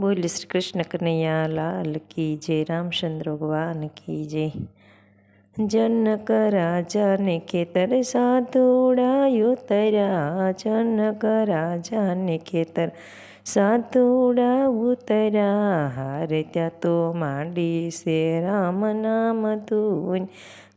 बोल श्री कृष्ण कन्हैया लाल की जय। रामचंद्र भगवान की जय। जनक राजा ने खेतर सातुड़ायो तरा, जनक राजा ने खेतर सातुड़ा उतरा। हारे त्या तो मांडी से राम नाम धून,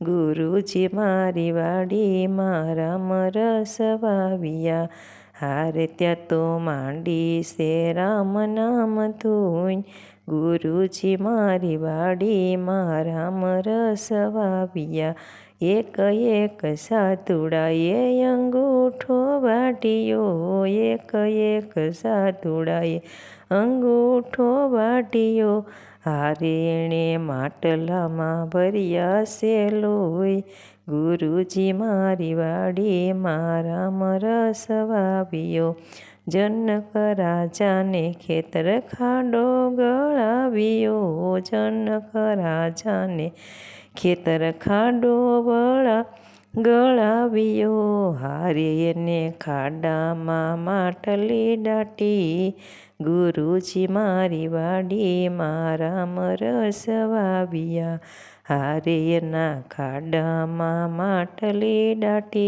गुरुजी मारी वाड़ी मां राम रस वाविया। हारे त्या तो मांडी से राम नाम धून, गुरुजी मारी वाड़ी मां राम रस वाविया। एक एक सातुड़ा ये अंगूठो वाटियो, एक एक सातुड़ा ये अंगूठो वाटियो। हारे एणे માટલા માં ભર્યા છે લોહી, ગુરુજી મારી વાડી માં રામ રસ વાવ્યો। जनक राजा ने खेतर खाडो गळाव्यो, जनक राजा ने खेतर खाडो गळाव्यो। हारे ने खाडा मां માટલી દાટી, गुरुजी मारी वाड़ी मां राम रस वाविया। हारे ना खाडा मां માટલી દાટી,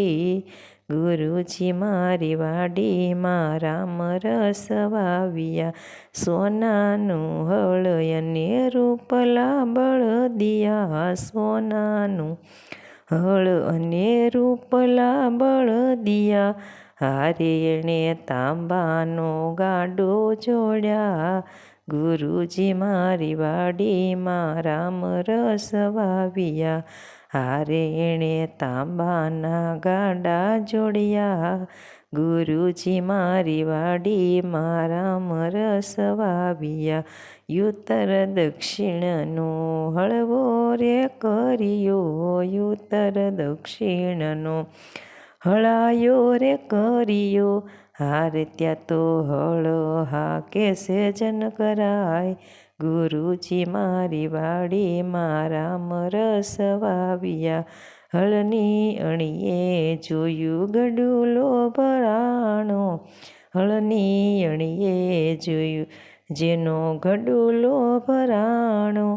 गुरुजी मारी वाड़ी मां राम रस वाविया। सोनानु हळ अने रूपला बळदिया, सोनानु हळ अने रूपला बळदिया। हारे एणे तांबानो गाडो जोड्या, गुरुजी मारी वाड़ी मां राम रस वाविया। हारे एणे तांबाना गाडा जोड़िया, गुरुजी मारी वाड़ी मां राम रस वाविया। युत्तर दक्षिणनो हळवो रे करियो, युत्तर दक्षिणनो हळायो रे करियो। हारे त्या तो हळ हाके से जनकराय, गुरुजी मारी वाड़ी मां राम रस वाविया। हळनी अणिये जोयु गडुलो भराणो, हळनी अणिये जोयु जेनो गडुलो भराणो।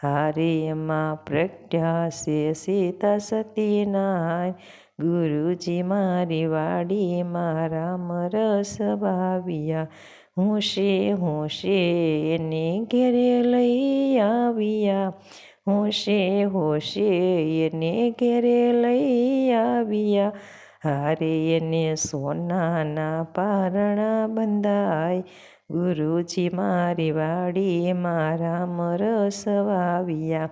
हारे एमां प्रगट्यासे सीता सतीनाय, गुरुजी मारी वाड़ी मां राम रस वाविया। होशे होशे एने घेरे लई आविया, होशे होशे एने घेरे लई आविया। हारे एने सोनाना पारणा बंधाय, गुरुजी मारी वाड़ी मां राम रस वाविया।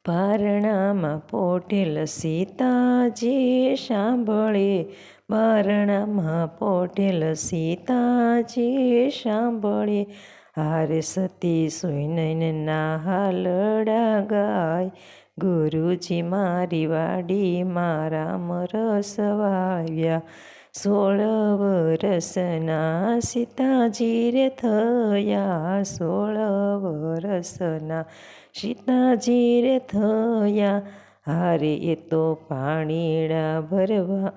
पारणामां पोटेल सीताजी सांभळे, पारणामां पोटेल सीताजी सांभळे। हारे सती सुनैनना हालड़ा गाय, गुरुजी मारी वाड़ी मां राम रस वाव्या। 16 वरसना सीताजी रे थया, 16 वरसना सीताजी रे थया। हारे ए तो पाणीड़ा भरवा,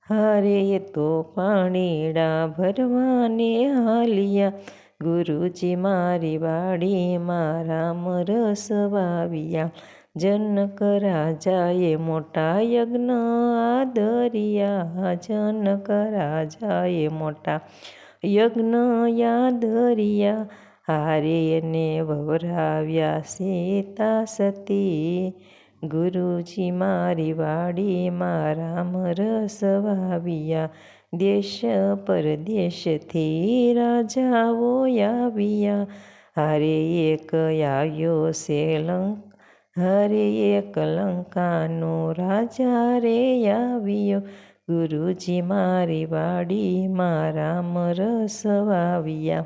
हारे ए तो पाणीड़ा भरवाने हालिया, गुरुजी मारी वाड़ी मां राम रस वाविया। जनक राजाए मोटा यज्ञ आदरिया, जनक राजाए मोटा यज्ञ आदरिया। हारे ने ववराव्या सीता सती, गुरुजी मारी वाड़ी मां राम रस वाविया। देश परदेश थी राजाओ आविया, हारे एक आव्यो से हरे एक लंकानो राजा रे आवियो, गुरुजी मारी वाड़ी मां राम रस वाविया।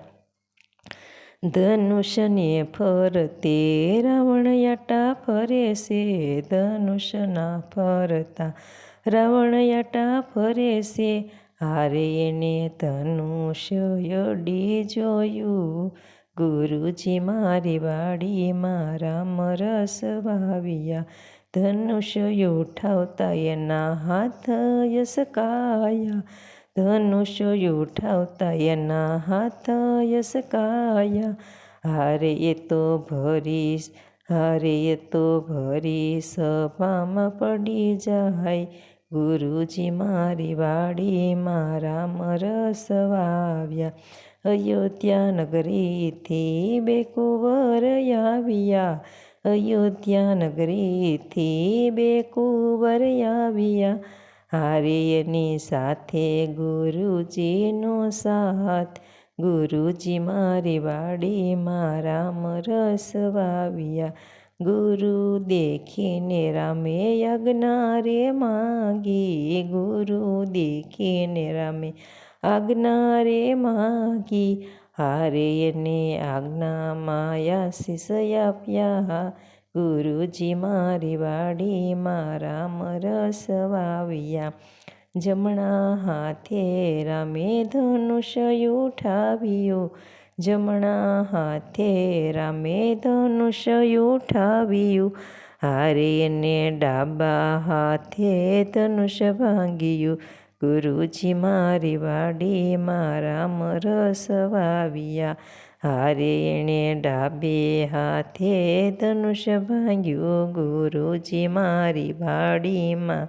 धनुष ने फरते रावण याटा फरे से, धनुष ना फरता रावण याटा फरे से। हारे ने धनुष यडी जोयु, गुरुजी मारी वाड़ी मां राम रस वाविया। धनुष उठावता एना हाथ यसकाया, ધનુષ્ય ઉઠાવતા એના હાથ યસકાયા. હારે એ તો ભરી સભામાં પડી જાય. ગુરુજી મારી વાડીમાં રામ રસ વાવ્યા. અયોધ્યા નગરીથી બે કુંવર આવ્યા. અયોધ્યા નગરીથી બે કુંવર આવ્યા. હારે એની સાથે ગુરુજીનો સાથ. ગુરુજી મારી વાડીમાં રામ રસ વાવ્યા. ગુરુ દેખીને રામે આજ્ઞા રે માગી. ગુરુ દેખીને રામે આજ્ઞા રે માગી. હારે એને આજ્ઞામાં આશીષ આપ્યા. ગુરુજી મારી વાડીમાં રામ રસ વાવ્યા. જમણા હાથે રામે ધનુષ્ય ઉઠાવ્યું. જમણા હાથે રામે ધનુષ્ય ઉઠાવ્યું. હારે એને ડાબા હાથે ધનુષ્ય ભાંગ્યું. ગુરુજી મારી વાડીમાં રામ રસ વાવ્યા. હારે એણે ડાબે હાથે ધનુષ્ય ભાંગ્યું. ગુરુજી મારી વાડીમાં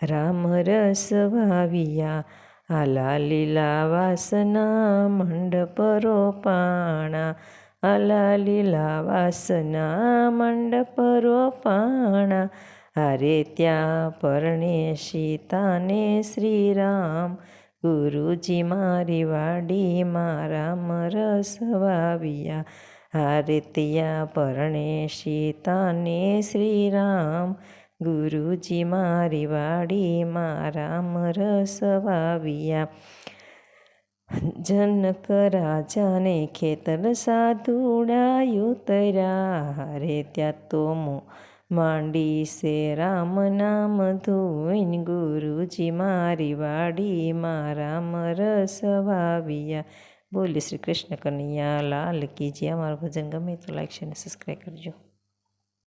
રામ રસ વાવ્યા. આલા લીલા વાસના મંડપ રોપાણા. આલા લીલા વાસના મંડપ રોપાણા. હારે ત્યાં પરણે સીતાને શ્રીરામ. ગુરુજી મારી વાડીમાં રામ રસ વાવ્યા. હારે ત્યાં પરણે સીતાને શ્રીરામ. ગુરુજી મારી વાડીમાં રામ રસ વાવ્યા. જનક રાજાને ખેતર સાધુડા ઉતર્યા. હારે ત્યાં તો માંડી છે રામ નામ ધોઈને. ગુરુજી મારી વાડીમાં રામ રસ વાવ્યા. બોલે શ્રી કૃષ્ણ કનૈયા લાલ કી જય. અમારું ભજન ગમે તો લાઈક શેર અને સબસ્ક્રાઈબ કરજો.